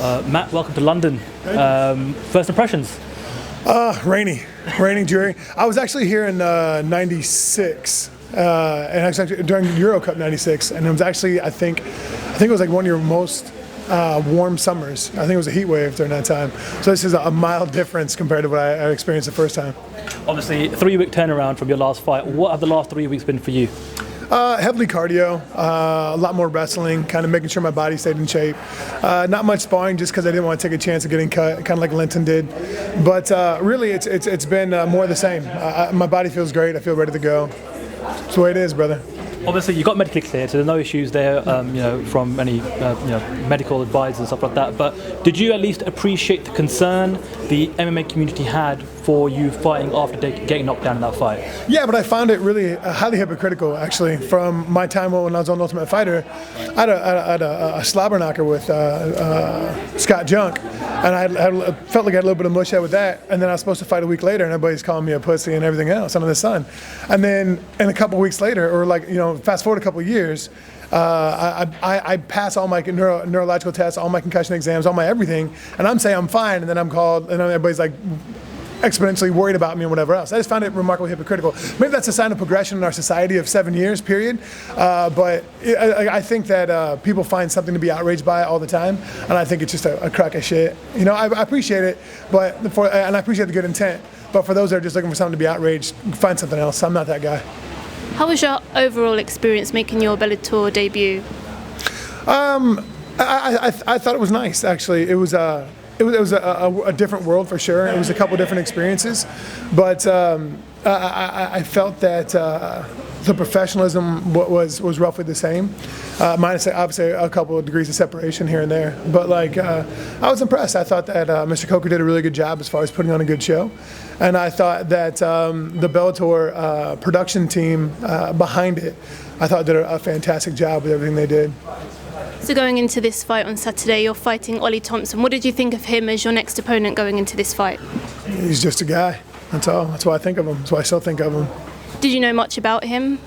Matt, welcome to London. First impressions? Rainy, dreary. I was actually here in '96, and actually during Euro Cup '96, and it was actually I think it was like one of your most warm summers. I think it was a heat wave during that time. So this is a mild difference compared to what I experienced the first time. Obviously, 3-week turnaround from your last fight. What have the last 3 weeks been for you? Heavily cardio, a lot more wrestling, kind of making sure my body stayed in shape. Not much sparring just because I didn't want to take a chance of getting cut, kind of like Linton did. But really, it's been more of the same. My body feels great. I feel ready to go. It's the way it is, brother. Obviously, you got medically cleared, so there's no issues there, from any, medical advice and stuff like that. But did you at least appreciate the concern the MMA community had for you fighting after getting knocked down in that fight? Yeah, but I found it really highly hypocritical, actually. From my time when I was on Ultimate Fighter, I had a slobber knocker with Scott Junk, and I felt like I had a little bit of mush head with that. And then I was supposed to fight a week later, and everybody's calling me a pussy and everything else under the sun. And then, a couple weeks later, or fast forward a couple of years, I pass all my neurological tests, all my concussion exams, all my everything, and I'm saying I'm fine, and then I'm called, and everybody's like exponentially worried about me and whatever else. I just found it remarkably hypocritical. Maybe that's a sign of progression in our society of 7 years, period. But I think that people find something to be outraged by all the time, and I think it's just a crock of shit. I appreciate it, and I appreciate the good intent. But for those that are just looking for something to be outraged, find something else. I'm not that guy. How was your overall experience making your Bellator debut? I thought it was nice, actually. It was a different world for sure. It was a couple different experiences, but I felt that the professionalism was roughly the same, minus obviously a couple of degrees of separation here and there. But I was impressed. I thought that Mr. Coker did a really good job as far as putting on a good show, and I thought that the Bellator production team behind it, I thought did a fantastic job with everything they did. So going into this fight on Saturday, you're fighting Oli Thompson. What did you think of him as your next opponent going into this fight? He's just a guy. That's all. That's why I think of him. That's why I still think of him. Did you know much about him?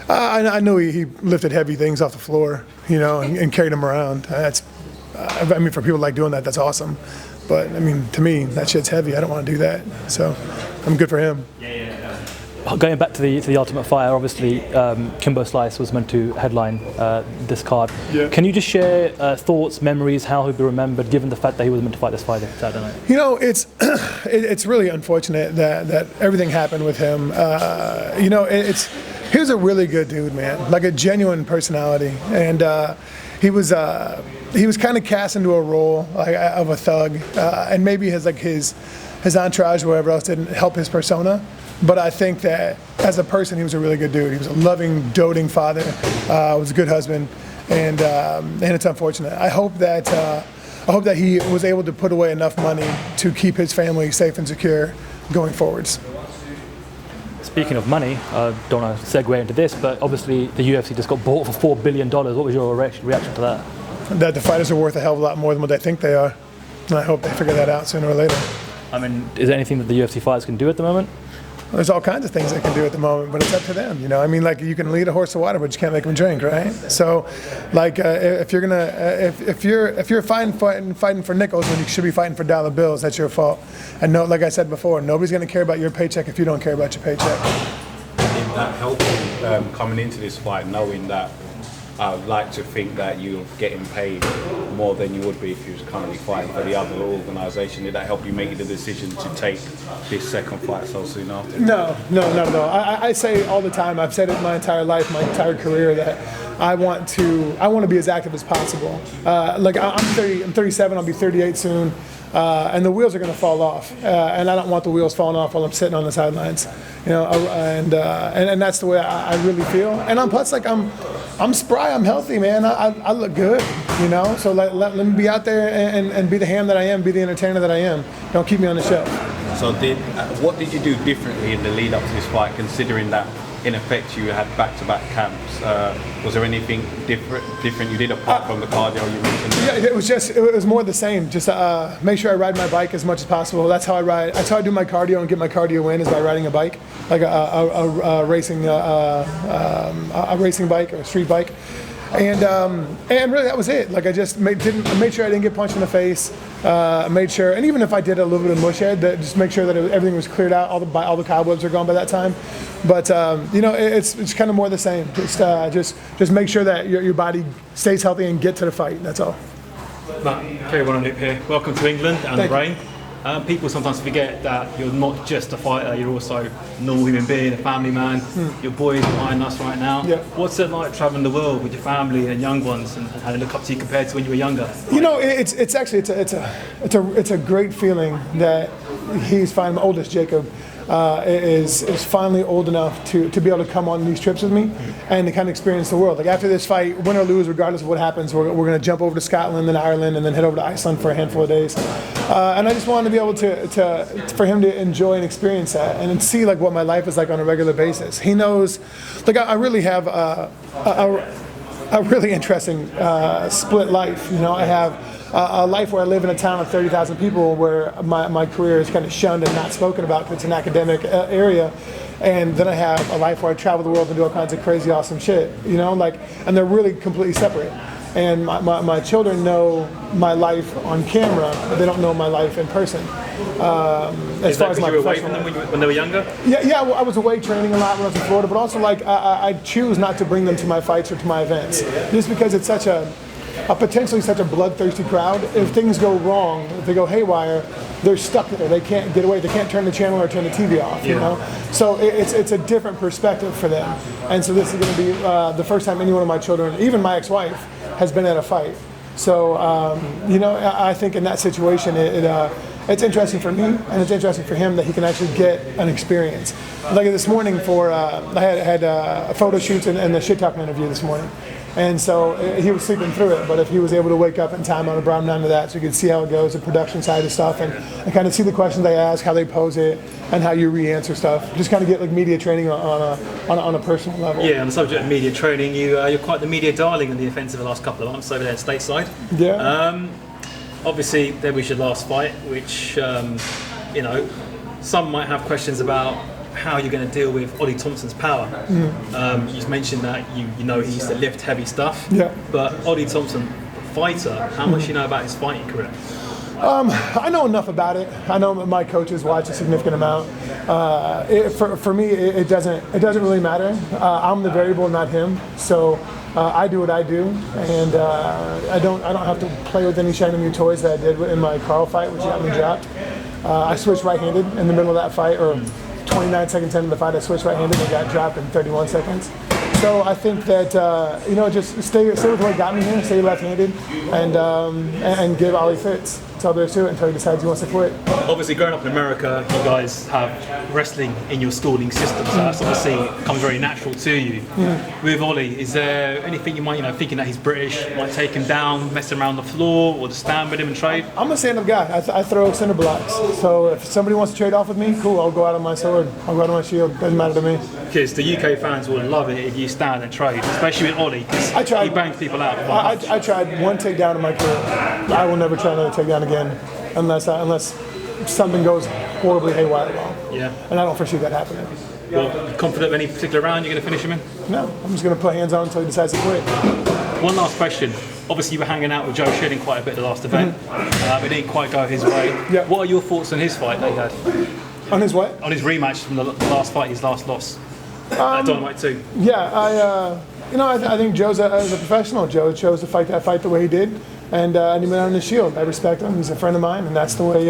I knew he lifted heavy things off the floor, and carried them around. For people like doing that, that's awesome. But to me, that shit's heavy. I don't want to do that. So I'm good for him. Going back to the Ultimate Fighter, obviously Kimbo Slice was meant to headline this card. Yeah. Can you just share thoughts, memories, how he'll be remembered, given the fact that he was meant to fight this fight Saturday night? It's really unfortunate that everything happened with him. He was a really good dude, man, like a genuine personality, and he was kind of cast into a role of a thug, and maybe his entourage or whatever else didn't help his persona. But I think that as a person, he was a really good dude. He was a loving, doting father, was a good husband, and it's unfortunate. I hope that he was able to put away enough money to keep his family safe and secure going forwards. Speaking of money, I don't want to segue into this, but obviously the UFC just got bought for $4 billion. What was your reaction to that? That the fighters are worth a hell of a lot more than what they think they are, and I hope they figure that out sooner or later. Is there anything that the UFC fighters can do at the moment? There's all kinds of things they can do at the moment, but it's up to them. You can lead a horse to water, but you can't make him drink, right? So, if you're fighting for nickels when you should be fighting for dollar bills, that's your fault. And like I said before, nobody's going to care about your paycheck if you don't care about your paycheck. Did that help you coming into this fight, knowing that I would like to think that you're getting paid more than you would be if you was currently fighting for the other organisation? Did that help you make the decision to take this second fight so soon after? No, not at all. I say all the time, I've said it my entire life, my entire career, that I want to be as active as possible. I'm 37, I'll be 38 soon. And the wheels are going to fall off, and I don't want the wheels falling off while I'm sitting on the sidelines, and that's the way I really feel. And I'm spry, I'm healthy, man. I look good, So let me be out there and be the ham that I am, be the entertainer that I am. Don't keep me on the shelf. So what did you do differently in the lead up to this fight, considering that in effect you had back-to-back camps? Was there anything different you did apart from the cardio you mentioned? Yeah, it was more the same. Just make sure I ride my bike as much as possible. That's how I ride. That's how I do my cardio and get my cardio in, is by riding a bike, like a racing bike or a street bike. And really that was it. Like I just made sure I didn't get punched in the face. Made sure, and even if I did a little bit of mush head, just make sure that everything was cleared out. All the cobwebs are gone by that time. But it's kind of more the same. Just make sure that your body stays healthy and get to the fight. That's all. Matt, Kerry One here. Welcome to England and the rain. People sometimes forget that you're not just a fighter, you're also a normal human being, a family man. Your boy is behind us right now. Yeah. What's it like traveling the world with your family and young ones, and how they look up to you compared to when you were younger? It's actually a great feeling that he's finally, my oldest Jacob, is finally old enough to be able to come on these trips with me and to kind of experience the world. Like after this fight, win or lose, regardless of what happens, we're going to jump over to Scotland, then Ireland, and then head over to Iceland for a handful of days. And I just wanted to be able for him to enjoy and experience that and see like what my life is like on a regular basis. He knows, like I really have a really interesting split life. I have a life where I live in a town of 30,000 people where my career is kind of shunned and not spoken about because it's an academic area. And then I have a life where I travel the world and do all kinds of crazy, awesome shit, and they're really completely separate. And my children know my life on camera, but they don't know my life in person. As far as my, you were away from them when they were younger? Yeah, well, I was away training a lot when I was in Florida, but also I choose not to bring them to my fights or to my events, just because it's such a potentially such a bloodthirsty crowd. If things go wrong, if they go haywire, they're stuck there. They can't get away. They can't turn the channel or turn the TV off. So it's a different perspective for them. And so this is going to be the first time any one of my children, even my ex-wife, has been at a fight. So I think in that situation it's interesting for me and it's interesting for him that he can actually get an experience. Like this morning I had a photo shoot and a shit talking interview this morning. And so he was sleeping through it, but if he was able to wake up in time, I would have brought him down to that so he could see how it goes, the production side of stuff, and kind of see the questions they ask, how they pose it, and how you re-answer stuff. Just kind of get like media training on a personal level. Yeah, on the subject of media training, you're quite the media darling in the offensive the last couple of months over there at stateside. Yeah. Obviously, there was your last fight, which some might have questions about how you're going to deal with Oli Thompson's power. You mentioned that you know he used to lift heavy stuff. Yeah. But Oli Thompson, fighter, how much do you know about his fighting career? I know enough about it. I know my coaches watch a significant amount. For me, it doesn't really matter. I'm the variable, not him. So I do what I do, and I don't have to play with any shiny new toys that I did in my Carl fight, which got me dropped. I switched right-handed in the middle of that fight, or 29 seconds into the fight, I switched right-handed and got dropped in 31 seconds. So I think that just stay with what got me here, stay left-handed, and give Ollie fits. That's all there is to it until he decides he wants to quit. Obviously, growing up in America, you guys have wrestling in your schooling system, so that's obviously comes very natural to you. With Ollie, is there anything you might, thinking that he's British, might take him down, mess him around the floor, or just stand with him and trade? I'm a stand-up guy. I throw center blocks. So if somebody wants to trade off with me, cool, I'll go out on my sword. I'll go out on my shield. Doesn't matter to me. Because the UK fans will love it if you stand and trade, especially with Ollie, because he bangs people out. I tried one takedown in my career. I will never try another takedown again unless something goes horribly haywire wrong. Yeah. And I don't foresee that happening. Well, you confident of any particular round you're going to finish him in? No, I'm just going to put hands on until he decides to quit. One last question. Obviously, you were hanging out with Joe Schilling quite a bit the last event. It didn't quite go his way. Yeah. What are your thoughts on his fight that he had? On his what? On his rematch from the last fight, his last loss. Dynamite 2. Yeah, I think Joe's a professional. Joe chose to fight that fight the way he did, and he went out on his shield. I respect him. He's a friend of mine, and that's the way.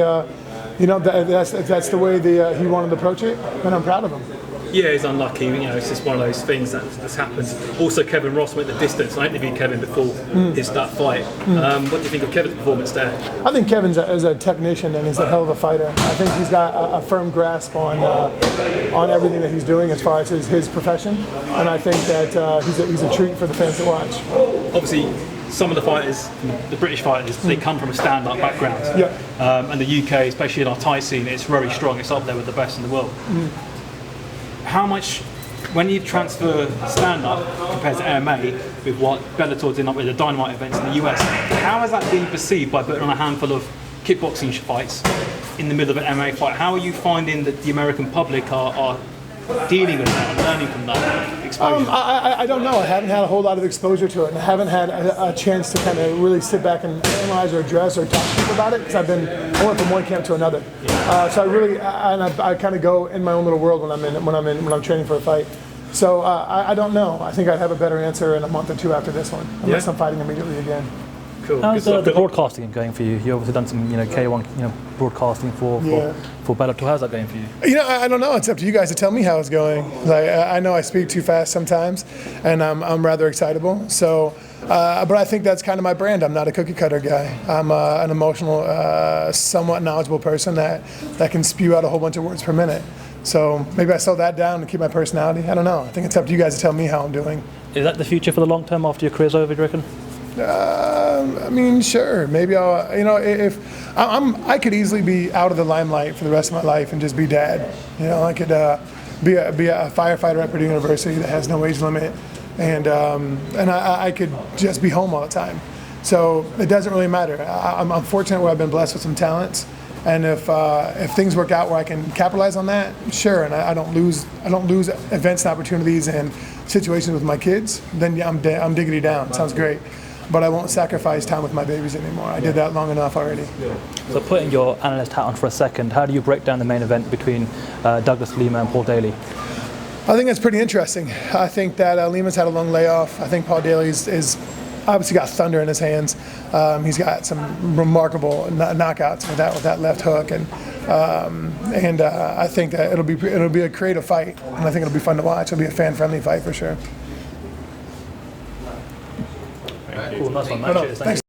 That's the way he wanted to approach it, and I'm proud of him. Yeah, he's unlucky. It's just one of those things that's happened. Also, Kevin Ross went the distance. I interviewed Kevin before that fight. What do you think of Kevin's performance there? I think Kevin's a technician and he's a hell of a fighter. I think he's got a firm grasp on everything that he's doing as far as his profession, and I think that he's a treat for the fans to watch. Obviously, some of the fighters, the British fighters, they come from a stand-up background. Yeah. And the UK, especially in our Thai scene, it's very strong. It's up there with the best in the world. How much, when you transfer stand-up compared to MMA, with what Bellator did with the Dynamite events in the US, how has that been perceived by putting on a handful of kickboxing fights in the middle of an MMA fight? How are you finding that the American public are dealing with that and learning from that exposure? I don't know. I haven't had a whole lot of exposure to it, and I haven't had a chance to kind of really sit back and analyze or address or talk to people about it because I went from one camp to another. So I kind of go in my own little world when I'm training for a fight. So I don't know. I think I'd have a better answer in a month or two after this one, unless I'm fighting immediately again. Cool. How's the broadcasting going for you? You've obviously done some, K1, broadcasting for Bellator. How's that going for you? I don't know. It's up to you guys to tell me how it's going. Like, I know I speak too fast sometimes, and I'm rather excitable. So, but I think that's kind of my brand. I'm not a cookie cutter guy. I'm an emotional, somewhat knowledgeable person that can spew out a whole bunch of words per minute. So maybe I slow that down to keep my personality. I don't know. I think it's up to you guys to tell me how I'm doing. Is that the future for the long term after your career's over, do you reckon? I mean, sure. Maybe I'll. If I could easily be out of the limelight for the rest of my life and just be dad. I could be a firefighter at Purdue University that has no age limit, and I could just be home all the time. So it doesn't really matter. I'm fortunate where I've been blessed with some talents, and if things work out where I can capitalize on that, sure. And I don't lose events and opportunities and situations with my kids, then yeah, I'm diggity down. Sounds great. But I won't sacrifice time with my babies anymore. I did that long enough already. So putting your analyst hat on for a second, how do you break down the main event between Douglas Lima and Paul Daly? I think that's pretty interesting. I think that Lima's had a long layoff. I think Paul Daly's is obviously got thunder in his hands. He's got some remarkable knockouts with that left hook, and I think that it'll be a creative fight, and I think it'll be fun to watch. It'll be a fan-friendly fight for sure. Cool, nice one, Matt. Cheers. Thanks.